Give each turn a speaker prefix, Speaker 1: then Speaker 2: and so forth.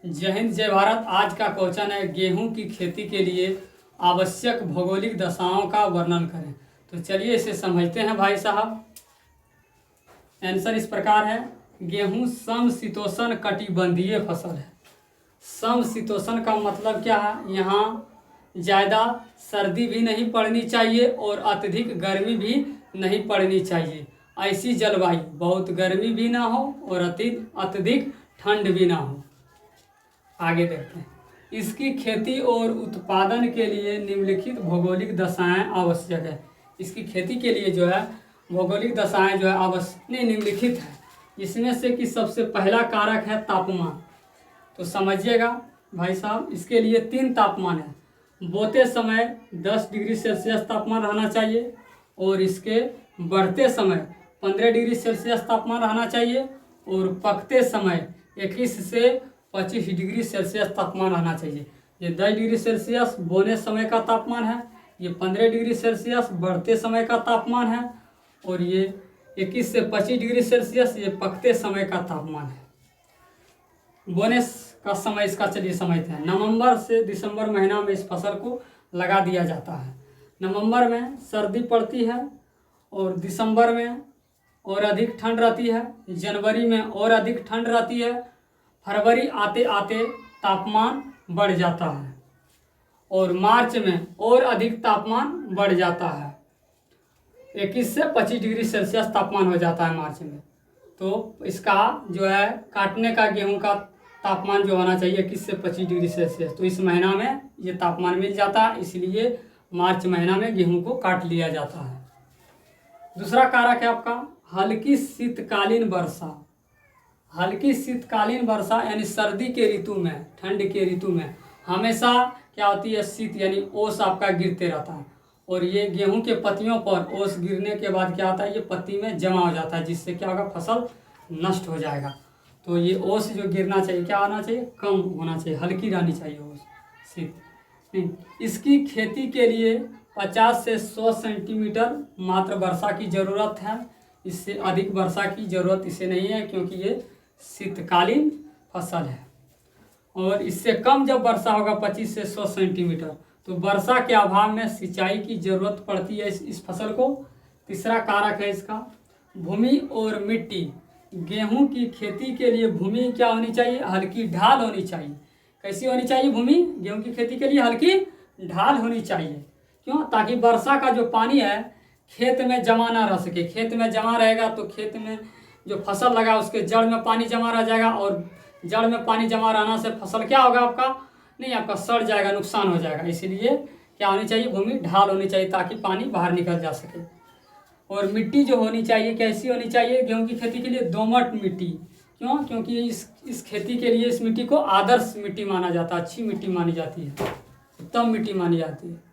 Speaker 1: जय हिंद जय भारत। आज का क्वेश्चन है गेहूं की खेती के लिए आवश्यक भौगोलिक दशाओं का वर्णन करें। तो चलिए इसे समझते हैं भाई साहब। आंसर इस प्रकार है, गेहूं समशीतोष्ण कटिबंधीय फसल है। समशीतोष्ण का मतलब क्या है, यहाँ ज़्यादा सर्दी भी नहीं पड़नी चाहिए और अत्यधिक गर्मी भी नहीं पड़नी चाहिए। ऐसी जलवायु, बहुत गर्मी भी ना हो और अत्यधिक ठंड भी ना हो। आगे देखते हैं, इसकी खेती और उत्पादन के लिए निम्नलिखित भौगोलिक दशाएं आवश्यक है। इसकी खेती के लिए जो है भौगोलिक दशाएं जो है आवश्यक निम्नलिखित है। इसमें से कि सबसे पहला कारक है तापमान। तो समझिएगा भाई साहब, इसके लिए 3 तापमान है। बोते समय 10 डिग्री सेल्सियस तापमान रहना चाहिए और इसके बढ़ते समय 15 डिग्री सेल्सियस तापमान रहना चाहिए और पकते समय 21 से 25 डिग्री सेल्सियस तापमान रहना चाहिए। ये 10 डिग्री सेल्सियस बोने समय का तापमान है, ये 15 डिग्री सेल्सियस बढ़ते समय का तापमान है और ये 21 से 25 डिग्री सेल्सियस ये पकते समय का तापमान है। बोने का समय इसका चलिए समझते हैं। नवंबर से दिसंबर महीना में इस फसल को लगा दिया जाता है। नवंबर में सर्दी पड़ती है और दिसंबर में और अधिक ठंड रहती है, जनवरी में और अधिक ठंड रहती है, फरवरी आते आते तापमान बढ़ जाता है और मार्च में और अधिक तापमान बढ़ जाता है। 21 से 25 डिग्री सेल्सियस तापमान हो जाता है मार्च में। तो इसका जो है काटने का गेहूं का तापमान जो होना चाहिए 21 से 25 डिग्री सेल्सियस, तो इस महीना में ये तापमान मिल जाता है, इसलिए मार्च महीना में गेहूं को काट लिया जाता है। दूसरा कारक है आपका हल्की शीतकालीन वर्षा। हल्की शीतकालीन वर्षा यानी सर्दी के ऋतु में, ठंड के ऋतु में हमेशा क्या होती है, शीत यानी ओस आपका गिरते रहता है और ये गेहूं के पत्तियों पर ओस गिरने के बाद क्या होता है, ये पत्ती में जमा हो जाता है, जिससे क्या होगा, फसल नष्ट हो जाएगा। तो ये ओस जो गिरना चाहिए क्या होना चाहिए, कम होना चाहिए, हल्की रहनी चाहिए ओस, शीत। इसकी खेती के लिए 50 से 100 सेंटीमीटर मात्र वर्षा की ज़रूरत है। इससे अधिक वर्षा की ज़रूरत इसे नहीं है क्योंकि ये शीतकालीन फसल है। और इससे कम जब वर्षा होगा 25 से 100 सेंटीमीटर, तो वर्षा के अभाव में सिंचाई की ज़रूरत पड़ती है इस फसल को। तीसरा कारक है इसका भूमि और मिट्टी। गेहूं की खेती के लिए भूमि क्या होनी चाहिए, हल्की ढाल होनी चाहिए। कैसी होनी चाहिए भूमि, गेहूं की खेती के लिए हल्की ढाल होनी चाहिए। क्यों, ताकि वर्षा का जो पानी है खेत में जमा ना रह सके। खेत में जमा रहेगा तो खेत में जो फसल लगा उसके जड़ में पानी जमा रह जाएगा और जड़ में पानी जमा रहने से फसल क्या होगा, आपका सड़ जाएगा, नुकसान हो जाएगा। इसीलिए क्या होनी चाहिए, भूमि ढाल होनी चाहिए ताकि पानी बाहर निकल जा सके। और मिट्टी जो होनी चाहिए कैसी होनी चाहिए, गेहूं की खेती के लिए दोमट मिट्टी। क्यों, क्योंकि इस खेती के लिए इस मिट्टी को आदर्श मिट्टी माना जाता है, अच्छी मिट्टी मानी जाती है, उत्तम मिट्टी मानी जाती है।